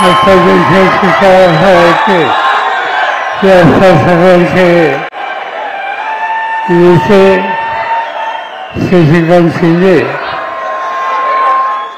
अशा देशाची शाळा आहे की अशा सगळ्यांचे विषय शशिकांत शिंदे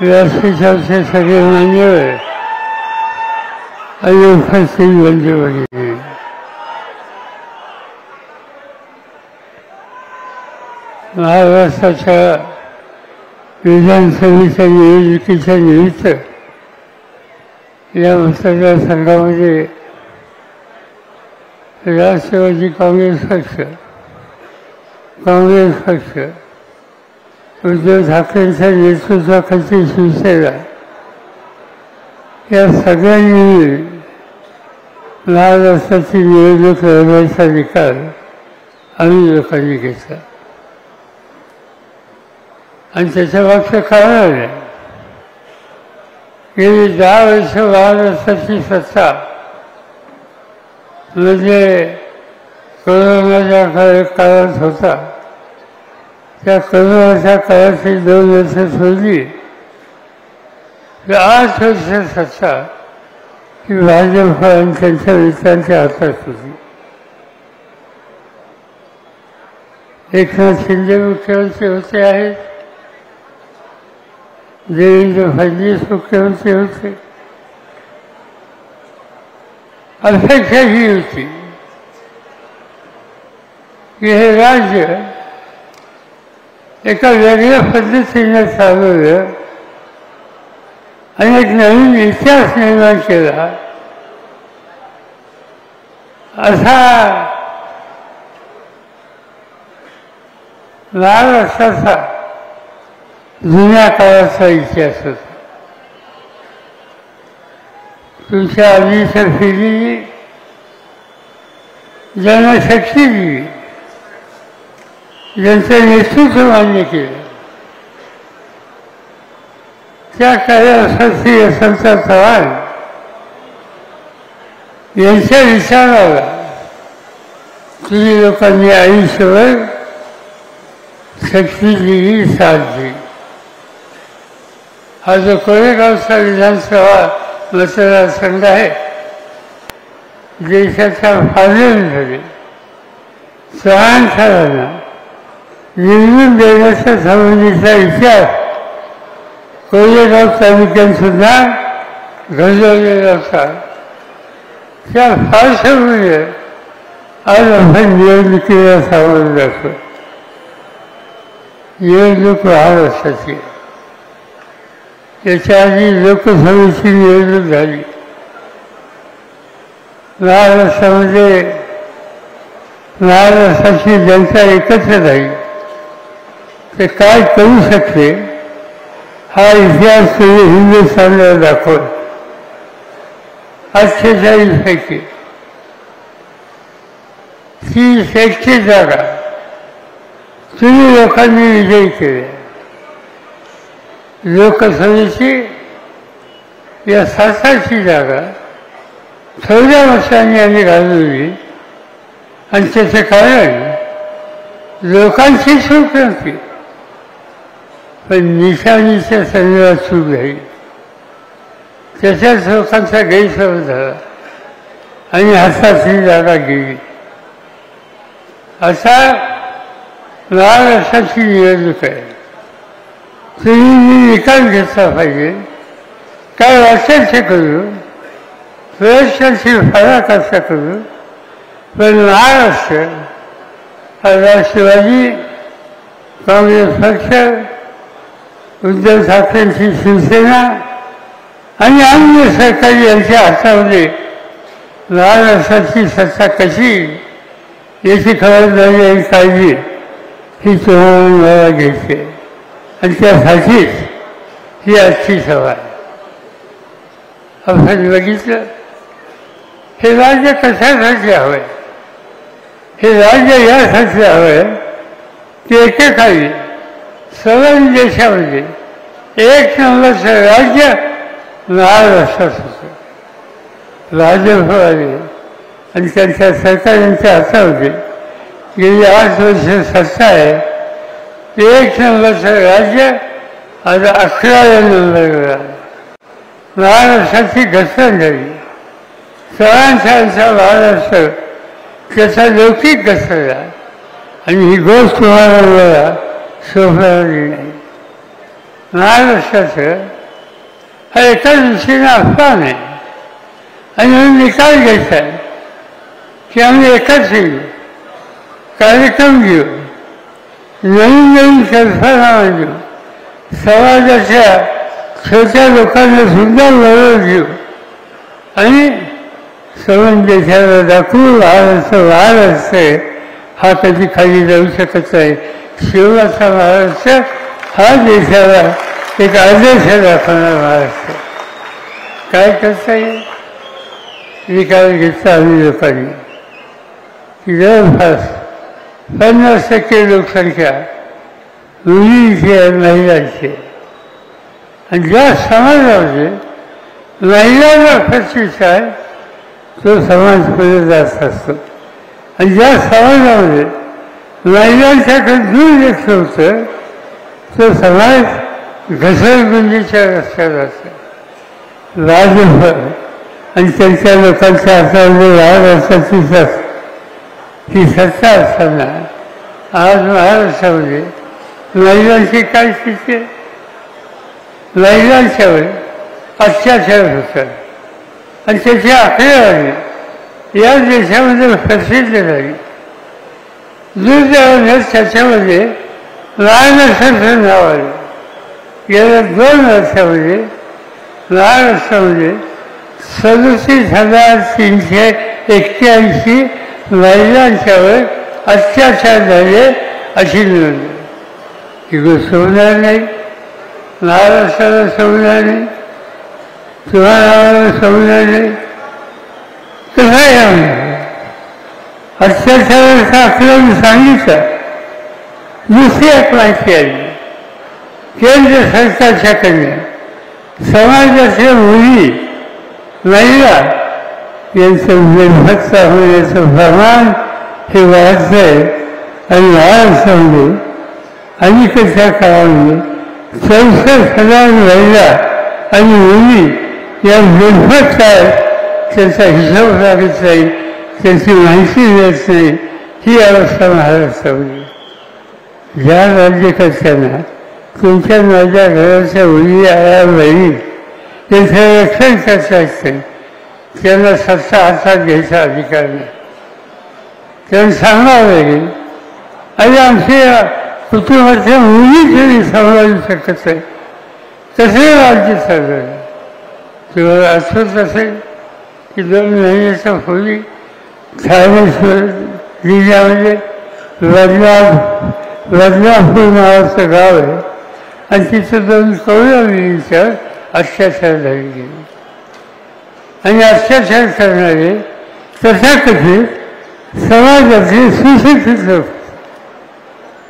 व्यासपीठाचे सगळे मान्यवर आणि उपस्थित बंधू भगिनी, महाराष्ट्राच्या विधानसभेच्या निवडणुकीच्या निमित्त या मतदारसंघामध्ये राष्ट्रवादी काँग्रेस पक्ष उद्धव ठाकरेंच्या नेतृत्वाखालची शिवसेना या सगळ्यांनी महाराष्ट्राची निवडणूक लढवायचा निकाल आम्ही लोकांनी घेतला. आणि त्याच्या मागचं कारण आहे, गेली 10 वर्ष महाराष्ट्राची सत्ता म्हणजे कोरोनाच्या काळात होता. त्या कोरोनाच्या काळातली 2 वर्ष सोडली तर 8 वर्ष सत्ता ही भाजप आणि त्यांच्या मित्रांच्या हातात होती. एकनाथ शिंदे मुख्यमंत्री होते आहेत, देवेंद्र फडणवीस मुख्यमंत्री होते. अपेक्षा ही होती की हे राज्य एका वेगळ्या पद्धतीने चालवलं आणि एक नवीन इतिहास निर्माण केला. असा महाराष्ट्राचा जुन्या काळाचा इतिहास होता. तुमच्या आधीच्या पिढीने ज्यांना शक्ती दिली, ज्यांचं नेतृत्व मान्य केलं, त्या काळासाठी यशवंत चव्हाण यांच्या विचाराला तुम्ही लोकांनी आयुष्यभर शक्ती दिली, साथ दिली. हा जो कोरेगावचा विधानसभा मतदारसंघ आहे, देशाच्या पार्लमेंटमध्ये चव्हाण साहेबांना निवडून देण्याच्या संबंधीचा इतिहास कोरेगाव तालुक्यात सुद्धा घडवलेला होता. त्या पार्श्वभूमीवर आज आपण निवडणुकीला सामोरं जातो. निवडणूक महाराष्ट्राची, याच्या आधी लोकसभेची निवडणूक झाली. महाराष्ट्राची जनता एकत्र राहील ते काय करू शकते हा इतिहास तुम्ही हिंदुस्थानला दाखवला. 48 पैकी 30 जागा तुम्ही लोकांनी विजयी केल्या. लोकसभेची या 7ची जागा थोड्या वर्षांनी आम्ही घालवली आणि त्याचे कारण लोकांची चूक नव्हती, पण निशाणीच्या संदर्भात चूक झाली. त्याच्याच लोकांचा गैरसमज झाला आणि हातातली जागा गेली. असा महाराष्ट्राची निवडणूक आहे. तुम्ही निकाल घेतला पाहिजे. काय वाटेल ते करू, प्रयत्नाची फराकाचा करू, पण महाराष्ट्र हा राष्ट्रवादी काँग्रेस पक्ष, उद्धव ठाकरेंची शिवसेना आणि अन्य सरकारी यांच्या हातामध्ये महाराष्ट्राची सत्ता कशी याची खबरदारी आणि काळजी ही तुम्हाला मला घ्यायची आहे. आणि त्यासाठीच ही आजची सभा आहे. आपण बघितलं हे राज्य कशासाठी हवं आहे. हे राज्य यासाठी हवं आहे की एकेकाळी सर्व देशामध्ये एक नंबरचं राज्य महाराष्ट्रात होतं. भाजपवाले आणि त्यांच्या सरकारांच्या हातामध्ये गेली 8 वर्ष सत्ता आहे. 1 नंबरचं राज्य आता 11व्या नंबरवर आलं. महाराष्ट्राची घसरण झाली. सगळ्यांचा महाराष्ट्र त्याचा लौकिक घसरला आणि ही गोष्ट तुम्हाला मला शोभणारी नाही. महाराष्ट्राचं हा एकाच दिशेनं अफवा नाही आणि म्हणून निकाल घ्यायचा आहे की आम्ही एकच येऊ, कार्यक्रम घेऊ, नवीन नवीन कल्पना मांडू, समाजाच्या छोट्या लोकांना सुद्धा बरोबर घेऊ आणि समज देशाला दाखवू महाराष्ट्र हा कधी खाली जाऊ शकत नाही. शिवराचा महाराष्ट्र हा देशाला एक आदर्श दाखवणार महाराष्ट्र. काय करता येईल? निकाल घेतला आम्ही लोकांनी की जवळपास 50% लोकसंख्या मुलींची आहे, महिलांची आहे. आणि ज्या समाजामध्ये महिलांना प्रतिष्ठा आहे तो समाज पुढे जात असतो आणि ज्या समाजामध्ये महिलांच्याकडे दुर्लक्ष होतं तो समाज घसरगुंडीच्या रस्त्यात असतो. भाजप आणि त्यांच्या लोकांच्या हातामध्ये महाराष्ट्राची ही सत्ता असताना आज महाराष्ट्रामध्ये महिलांची काय स्थिती आहे? महिलांच्यावर अत्याचार होतात आणि त्याची आकडेवारी या देशामध्ये प्रसिद्ध झाली. दुर्दैवाने त्याच्यामध्ये महाराष्ट्राचं नाव आलं. गेल्या 2 वर्षामध्ये महाराष्ट्रामध्ये 37,381 महिलांच्यावर अत्याचार झाले अशी नोंद. ही गोष्ट होणार नाही, महाराष्ट्राला समजणार नाही, तुम्हाला समजणार नाही. कसं आहे अत्याचाराचा आकलन सांगितलं. दुसरी एक माहिती आली केंद्र सरकारच्याकडे समाजाच्या मुली महिला यांचं बेभत्ता होण्याचं प्रमाण हे वाढत आहे आणि महाराष्ट्रामध्ये अलीकडच्या काळामध्ये 64,000 महिला आणि मुली या बेभत्त आहेत. त्यांचा हिशोब लागत नाही, त्यांची माहिती देत नाही. ही अवस्था महाराष्ट्रामध्ये. ज्या राज्यकर्त्यांना तुमच्या माझ्या घराच्या मुली आया बहिणी त्यांचं रक्षण करता असते त्यांना सत्ता हातात घ्यायचा अधिकार नाही. त्यांना सांगावं लागेल आणि आमच्या कुटुंबाच्या मुली तरी सांभाळू शकत नाही. तसे राज्य चालवलं. तुम्हाला आठवत असेल की 2 महिन्याच्या पूर्वी ठाणेश्वर जिल्ह्यामध्ये बदलापूर नावाचं गाव आहे आणि तिथं 2 कवळ्या मुलींच्यावर अत्याचार झाले गेले आणि अत्याचार करणारे तथाकथित समाजातले सुशिक्षित लोक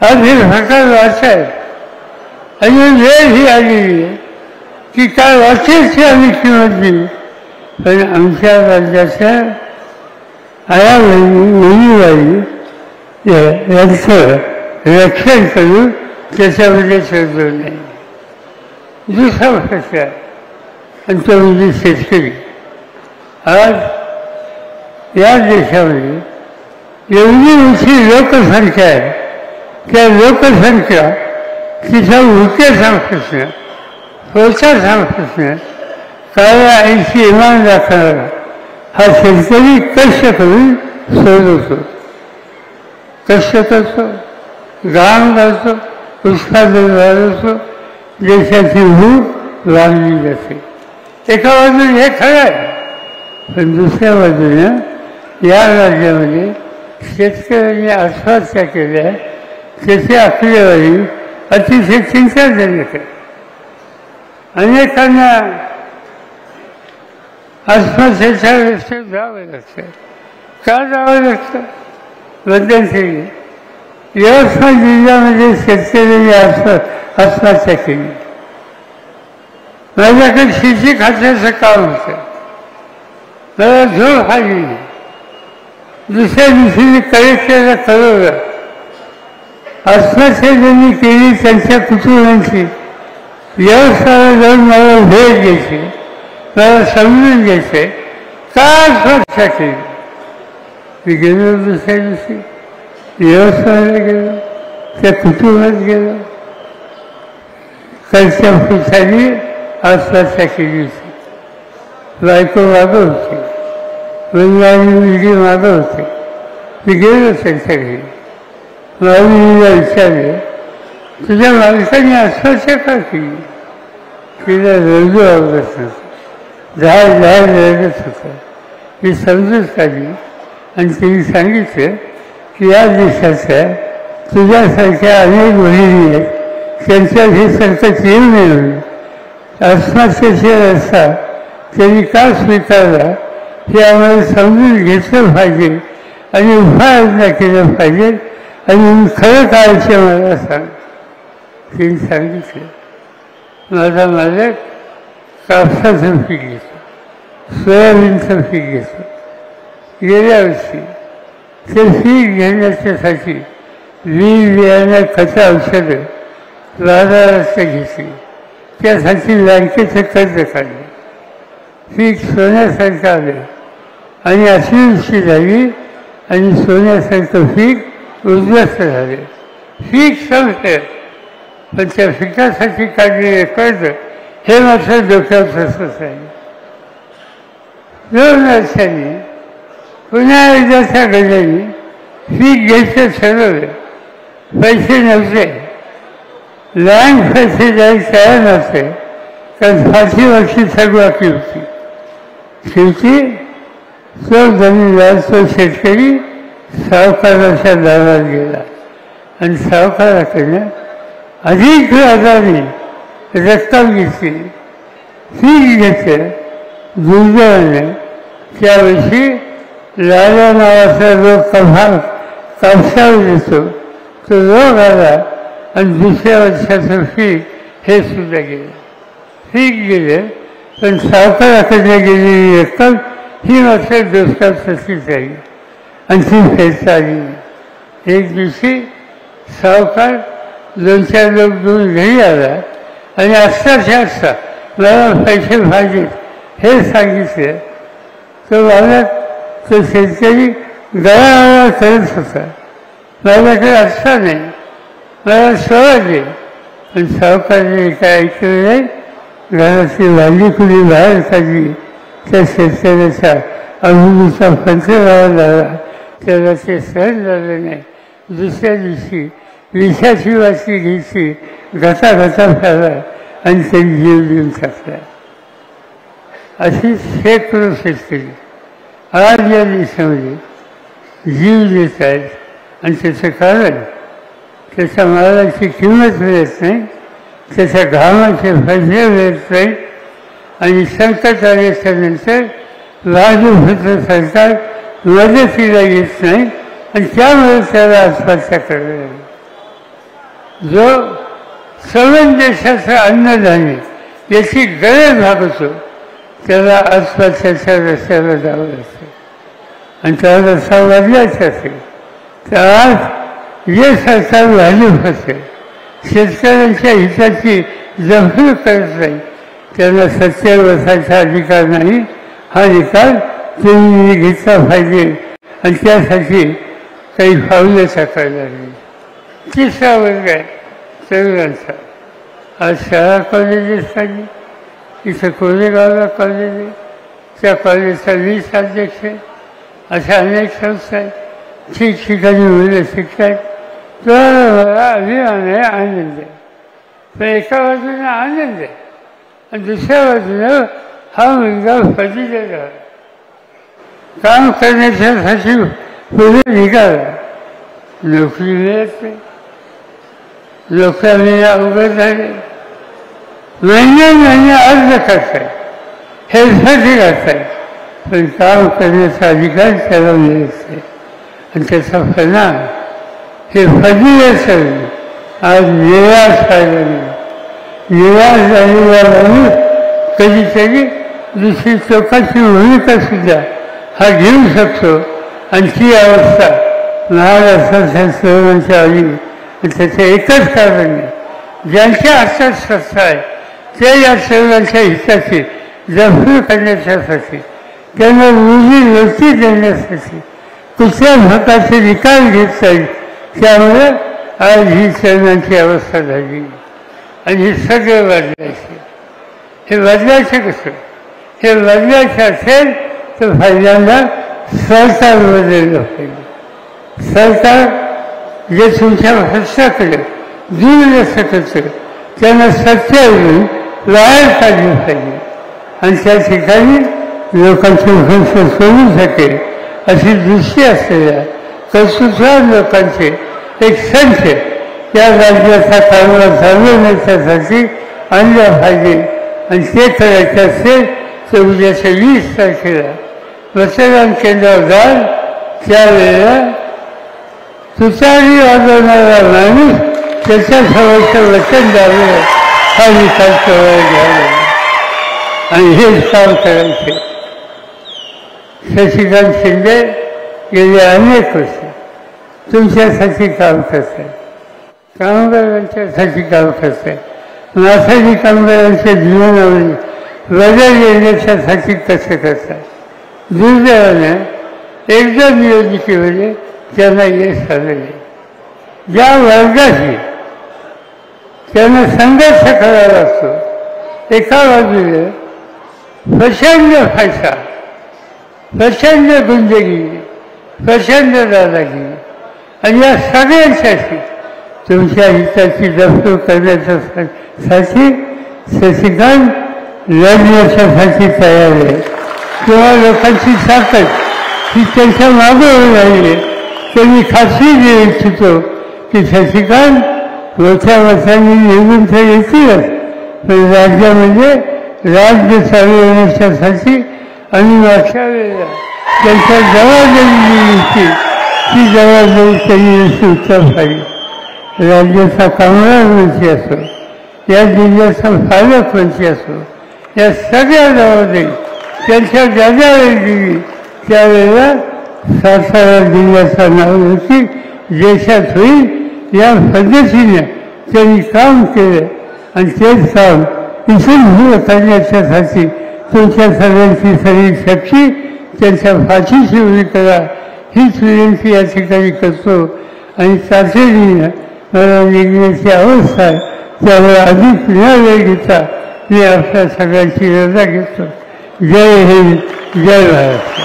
आज हे प्रकार वाचायत आणि वेळ ही आलेली आहे की काय वाचायची आम्ही किंमत दिली. पण आमच्या राज्याच्या आया मुलीबाई यांचं रक्षण करून त्याच्यामध्ये चर्चा नाही. दुसरा प्रश्न आहे आणि तो म्हणजे शेतकरी. आज या देशामध्ये एवढी मोठी लोकसंख्या आहे. त्या लोकसंख्या तिचा उरकेचा प्रश्न, पोचाचा प्रश्न काळ्या 80 इमान दाखवणारा हा शेतकरी कष्ट करून सोडवतो. कष्ट करतो, घाम घालतो, उत्पादन वाढवतो, देशाची भूक वाढली जाते. एका बाजूने हे खरं आहे. पण दुसऱ्या बाजूने या राज्यामध्ये शेतकऱ्यांनी आत्महत्या केल्या त्याची आकडेवारी अतिशय चिंताजनक आहे. अनेकांना आत्महत्येच्या रस्त्यात जावं लागतं. का जावं लागतं? मध्यंतरी यवतमाळ जिल्ह्यामध्ये शेतकऱ्यांनी आत्महत्या केली. माझ्याकडे शेती खात्याचं काम होतं. मला झोप आली. दुसऱ्या दिवशी कलेक्टरला कळवलं. आत्महत्या ज्यांनी केली त्यांच्या कुटुंबांची व्यवस्थाला जाऊन मला भेट घ्यायची मला समजून घ्यायचे का स्पर्श केली. मी गेलो दुसऱ्या दिवशी देवस्थानाला गेलो, त्या कुटुंबात गेलो, कलच्या पुसाली स्पर्श केली होती. बायको मागं होती, वडिलांनी मुलगी मागं होते. मी गेलो त्यांच्या घरी. माऊलीला विचारले, तुझ्या मालकाने अस्पर्श का केली? तिला रडू आवडत नव्हतं, झाड रडत होतं. मी समजूत काढली आणि तिने सांगितलं की या देशाच्या तुझ्यासारख्या अनेक बहिणी आहेत, त्यांच्या हे संकट येऊ नये म्हणून अस्पर्शाचे रस्ता त्यांनी का स्वीकारला हे आम्हाला समजून घेतलं पाहिजे आणि उपाययोजना केलं पाहिजे. आणि खरं काय मला सांग. तिने सांगितलं, माझा मालक कापसाचं पीक घेतो, सोयाबीनचं पीक घेतो. गेल्या वर्षी ते पीक घेण्याच्यासाठी बियाणं खतं औषधं बाजारात घेतली, त्यासाठी बँकेचं कर्ज काढलं. पीक सोन्यासारखं आलं आणि अतिवृष्टी झाली आणि सोन्यासारखं पीक उद्ध्वस्त झाले. पीक संपलं, पण त्या पिकासाठी काढलेले कर्ज हे मात्र डोक्यावर तसंच आहे. 2 वर्षांनी पुन्हा एकदा त्या गजाने पीक घ्यायचं ठरवलं. पैसे नव्हते, लहान पैसे द्यायला तयार नव्हते, कारण 5 वर्षी थकबाकी होती. शेवटी तो जमीनदार, तो शेतकरी सावकाराच्या दारात गेला आणि सावकाराकडनं अधिक व्याजाने रक्कम घेतली. पीक घेतलं दुर्दैवानं. त्यावर्षी लाला नावाचा रोग कापसावर येतो, तो रोग आला आणि दुसऱ्या वर्षाचं पीक हे सुद्धा गेलं. पीक गेलं, पण सावकाराकडे गेलेली रक्कम ही मात्र डोक्यात तशीच राहिली आणि ती फेडता आली नाही. एक दिवशी सावकार 2-4 लोक घेऊन घरी आला आणि असता मला पैसे पाहिजेत हे सांगितलं. तो मालक, तो शेतकरी गळागळा करत होता. माझ्याकडे असता नाही, मला सोडले. पण सावकाराने काय ऐकलं नाही. घराची भांडी कुणी बाहेर काढली, त्या शेतकऱ्याच्या अभिनेचा पंचनामा झाला. त्याला ते सहन झालं नाही. दुसऱ्या दिवशी विषाची वाची घ्यायची, घाता फॅला आणि त्यांनी जीव देऊन टाकला. अशी शेकडो शेतकरी आज या देशामध्ये जीव देत आहेत. आणि त्याचं कारण त्याच्या मालाची किंमत मिळत नाही, त्याच्या घामाचे पैसे मिळत नाही. आणि संकट आल्याच्या नंतर राजूभद्र सरकार मदतीला येत नाही आणि त्यामुळे त्याला आत्महत्या करायला लागली. जो समंजसाचं अन्नधान्य याची गरज भागवतो त्याला आत्महत्याच्या रस्त्याला जावं लागतं. आणि त्याला रस्ता बदलायचा असेल तर आज जे सरकार भाजप असेल, शेतकऱ्यांच्या हिताची जपणूक करत नाही, त्यांना सत्तेवर बसायचा अधिकार नाही. हा निकाल तुम्ही घेतला पाहिजे आणि त्यासाठी काही पावलं टाकायला लागली. 3रा वर्ग आहे तरुणांचा. आज शाळा कॉलेजेस काढली. इथं कोरेगावला कॉलेज आहे, त्या कॉलेजचा 20 अध्यक्ष आहे. अशा अनेक संस्था आहेत, ठिकठिकाणी मुलं शिकतात. तर मला अभिमान आहे, आनंद आहे. पण एका बाजूने आनंद आहे आणि दुसऱ्या बाजूनं हा मुलगा पदवीला झाला, काम करण्याच्यासाठी पुढे निघाला. नोकरी मिळत नाही, लोकांनी अवघड झाले. महिने अर्ज करतायत, हेरसाठी करतायत, पण काम करण्याचा अधिकार त्याला मिळत नाही. आणि त्याचा परिणाम हे पदवीला आज निराश व्हायला नाही. निराश झालेला माणूस कधीतरी दुसरी चौकाची भूमिका सुद्धा हा घेऊ शकतो. आणि ती अवस्था महाराष्ट्राच्या सर्वांच्या आली. आणि त्याचं एकच कारण आहे, ज्यांच्या हातात सत्ता आहे ते या सर्वांच्या हिताची जपून करण्यासाठी, त्यांना रोजी देण्यासाठी कुठल्या प्रकारचे निकाल घेता येईल, त्यामुळे आज ही चरणांची अवस्था झाली. आणि हे सगळं बदलायचे. हे बदलायचं कसं? हे बदलायचं असेल तर पहिल्यांदा सरकार बदललं पाहिजे. सरकार जे तुमच्या भ्रष्टाकडे दुर्लक्षाचं त्यांना सत्तेवरून बाहेर काढलं पाहिजे आणि त्या ठिकाणी लोकांचे प्रश्न सोडू शकेल अशी दृष्टी असलेल्या कर्तृत्ववान लोकांचे एक संच या राज्याचा कारभार चालवण्यासाठी आणलं पाहिजे. आणि ते करायचं असेल तर उद्याच्या 20 तारखेला मतदान केंद्रावर जाल, त्यावेळेला तुतारी वाजवणारा माणूस त्याच्या समोरचं वचन द्यावं, हा विचार करायला घ्यावा आणि हेच काम करायचे. शशिकांत शिंदे गेले अनेक वर्ष तुमच्यासाठी काम करतात, कामगारांच्यासाठी काम करतात, माथाडी कामगारांच्या जीवनामध्ये बदल येण्याच्यासाठी कसं करतात. दुर्दैवाने एकदा निवडणुकीमध्ये त्यांना यश आलेले. ज्या वर्गाशी त्यांना संघर्ष करावा लागतो, एका बाजूला प्रचंड पैसा, प्रचंड गुंडगिरी, प्रचंड दादागिरी आणि या सगळ्यांसाठी तुमच्या हिताची जपणूक करण्यासाठी शशिकांत लढण्यासाठी तयार आहे. किंवा लोकांची ताकद ही त्यांच्या मागे राहिली आहे. त्यांनी खात्री देऊ इच्छितो की शशिकांत मोठ्या मतांनी निवडून तर येतीलच, पण राज्यामध्ये राज्य चालवण्यासाठी आणि मागच्या वेळेला त्यांच्या जबाबदारी दिली होती, ती जबाबदारी त्यांनी उत्तर पाहिजे. राज्याचा कामगार मंत्री असो, या जिल्ह्याचा पालकमंत्री असो, या सगळ्या जबाबदारी त्यांच्या जाग्यावर दिली. त्यावेळेला सातारा जिल्ह्याचा नाव होती देशात होईल या पद्धतीने त्यांनी काम केलं. आणि तेच काम इथून पुढे करण्याच्यासाठी तुमच्या सगळ्यांची सगळी शक्ती त्यांच्या पाठीशी उभी करा, हीच विनंती या ठिकाणी करतो. आणि तातडीनं मला निघण्याची अवस्था आहे, त्यामुळे अधिक न वेळ घेता मी आपल्या सगळ्यांची रजा घेतो. जय हिंद, जय महाराष्ट्र.